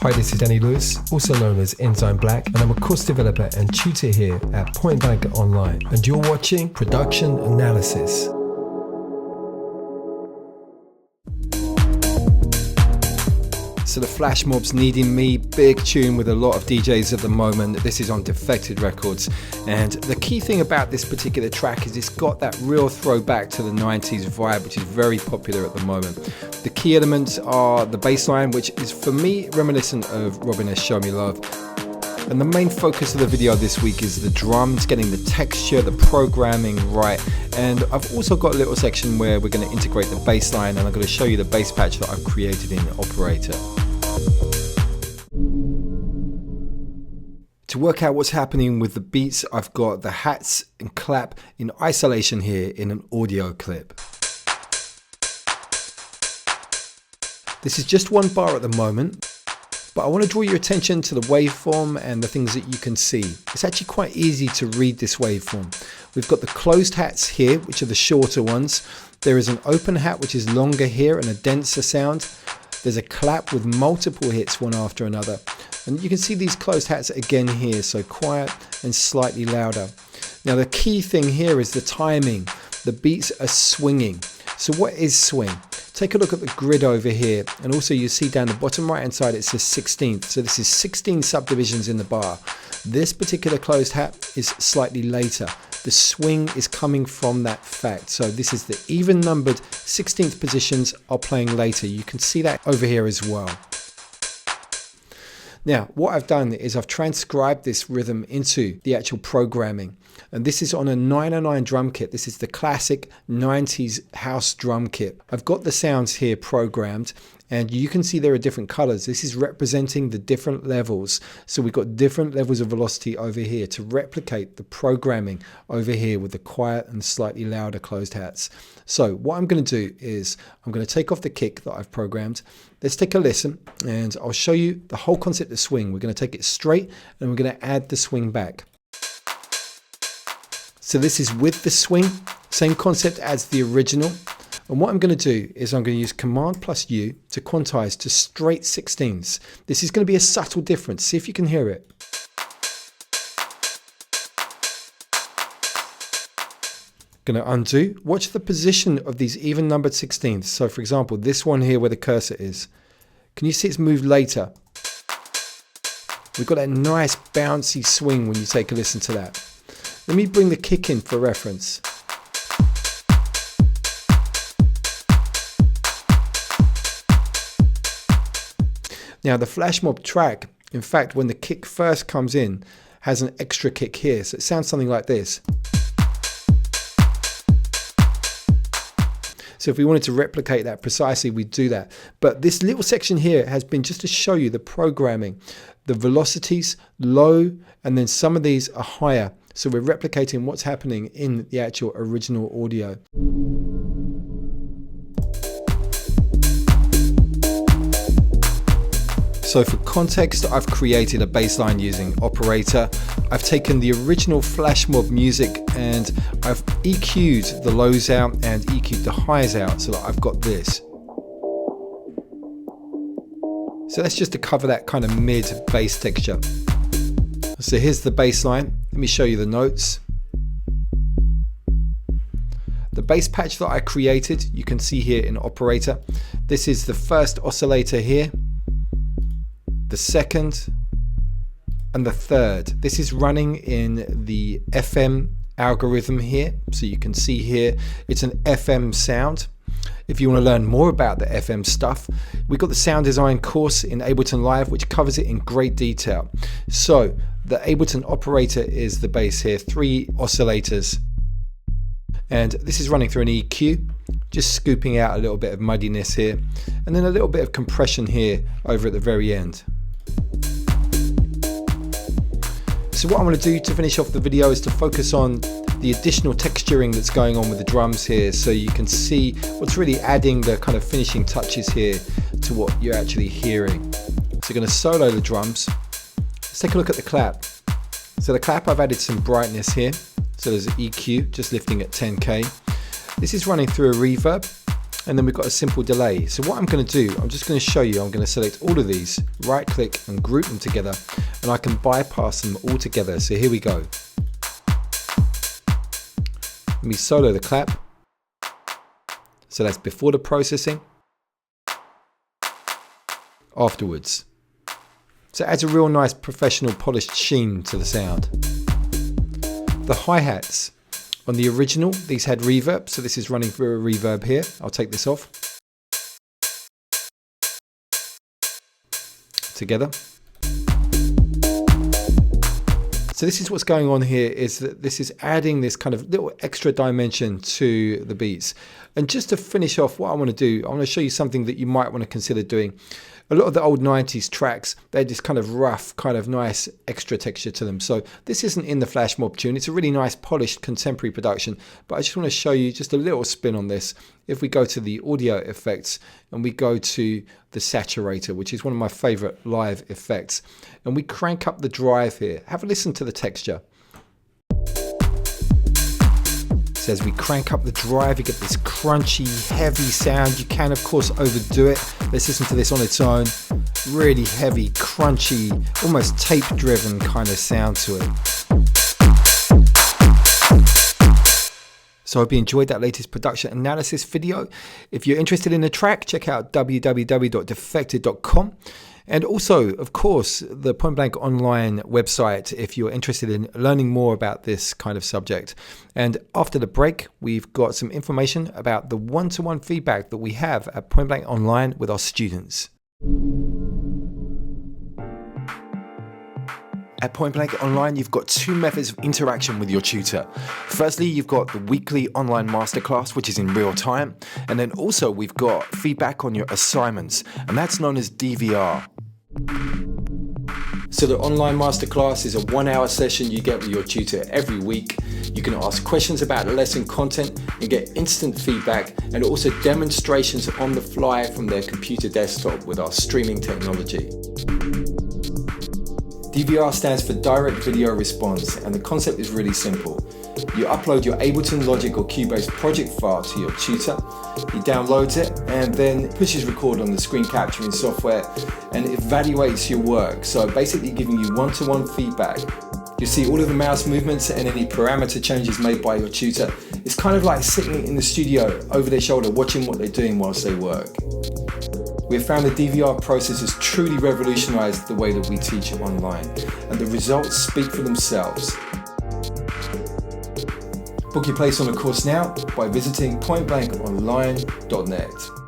Hi, this is Danny Lewis, also known as Enzyme Black, and I'm a course developer and tutor here at Point Blank Online, and you're watching Production Analysis. So the Flashmob's Needing Me, big tune with a lot of DJs at the moment. This is on Defected Records, and the key thing about this particular track is it's got that real throwback to the 90s vibe, which is very popular at the moment. The key elements are the bass line, which is for me reminiscent of Robin S. Show Me Love. And the main focus of the video this week is the drums, getting the texture, the programming right. And I've also got a little section where we're going to integrate the bass line, and I'm going to show you the bass patch that I've created in Operator. To work out what's happening with the beats, I've got the hats and clap in isolation here in an audio clip. This is just one bar at the moment, but I want to draw your attention to the waveform and the things that you can see. It's actually quite easy to read this waveform. We've got the closed hats here, which are the shorter ones. There is an open hat, which is longer here and a denser sound. There's a clap with multiple hits one after another. And you can see these closed hats again here, so quiet and slightly louder. Now the key thing here is the timing. The beats are swinging. So what is swing? Take a look at the grid over here, and also you see down the bottom right hand side it says 16th. So this is 16 subdivisions in the bar. This particular closed hat is slightly later. The swing is coming from that fact. So this is the even numbered 16th positions are playing later. You can see that over here as well. Now, what I've done is I've transcribed this rhythm into the actual programming. And this is on a 909 drum kit. This is the classic 90s house drum kit. I've got the sounds here programmed, and you can see there are different colors. This is representing the different levels. So we've got different levels of velocity over here to replicate the programming over here with the quiet and slightly louder closed hats. So what I'm going to do is I'm going to take off the kick that I've programmed. Let's take a listen, and I'll show you the whole concept of swing. We're going to take it straight, and we're going to add the swing back. So this is with the swing, same concept as the original. And what I'm going to do is I'm going to use Command plus U to quantize to straight 16ths. This is going to be a subtle difference. See if you can hear it. Going to undo. Watch the position of these even numbered 16ths. So for example, this one here where the cursor is. Can you see it's moved later? We've got that nice bouncy swing when you take a listen to that. Let me bring the kick in for reference. Now the Flashmob track, in fact, when the kick first comes in, has an extra kick here. So it sounds something like this. So if we wanted to replicate that precisely, we'd do that. But this little section here has been just to show you the programming. The velocities low, and then some of these are higher. So we're replicating what's happening in the actual original audio. So for context, I've created a bass line using Operator. I've taken the original Flashmob music and I've EQ'd the lows out and EQ'd the highs out so that I've got this. So that's just to cover that kind of mid bass texture. So here's the bass line. Let me show you the notes. The bass patch that I created, you can see here in Operator. This is the first oscillator here, the second, and the third. This is running in the FM algorithm here. So you can see here, it's an FM sound. If you want to learn more about the FM stuff, we've got the sound design course in Ableton Live, which covers it in great detail. So the Ableton Operator is the bass here, 3 oscillators. And this is running through an EQ, just scooping out a little bit of muddiness here, and then a little bit of compression here over at the very end. So what I'm going to do to finish off the video is to focus on the additional texturing that's going on with the drums here, so you can see what's really adding the kind of finishing touches here to what you're actually hearing. So you're going to solo the drums. Let's take a look at the clap. So the clap, I've added some brightness here. So there's an EQ, just lifting at 10K. This is running through a reverb. and then we've got a simple delay. So what I'm going to do, I'm just going to show you, I'm going to select all of these, right click and group them together, and I can bypass them all together. So here we go. Let me solo the clap. So that's before the processing, afterwards. So it adds a real nice professional polished sheen to the sound. The hi-hats on the original, these had reverb, so this is running through a reverb here. I'll take this off. Together. So this is what's going on here, is that this is adding this kind of little extra dimension to the beats. And just to finish off, what I want to do, I want to show you something that you might want to consider doing. A lot of the old 90s tracks, they're just kind of rough, kind of nice extra texture to them. So this isn't in the Flashmob tune. It's a really nice polished contemporary production, but I just want to show you just a little spin on this. If we go to the audio effects and we go to the Saturator, which is one of my favorite live effects, and we crank up the drive here, have a listen to the texture. So as we crank up the drive, you get this crunchy, heavy sound. You can, of course, overdo it. Let's listen to this on its own. Really heavy, crunchy, almost tape-driven kind of sound to it. So I hope you enjoyed that latest production analysis video. If you're interested in the track, check out www.defected.com. And also, of course, the Point Blank Online website if you're interested in learning more about this kind of subject. And after the break, we've got some information about the one-to-one feedback that we have at Point Blank Online with our students. At Point Blank Online, you've got two methods of interaction with your tutor. Firstly, you've got the weekly online masterclass, which is in real time. And then also we've got feedback on your assignments, and that's known as DVR. So the online masterclass is a 1-hour session you get with your tutor every week. You can ask questions about the lesson content and get instant feedback, and also demonstrations on the fly from their computer desktop with our streaming technology. DVR stands for Direct Video Response, and the concept is really simple. You upload your Ableton, Logic or Cubase project file to your tutor, he downloads it and then pushes record on the screen capturing software and evaluates your work, so basically giving you one-to-one feedback. You see all of the mouse movements and any parameter changes made by your tutor. It's kind of like sitting in the studio over their shoulder watching what they're doing whilst they work. We have found the DVR process has truly revolutionized the way that we teach online, and the results speak for themselves. Book your place on a course now by visiting pointblankonline.net.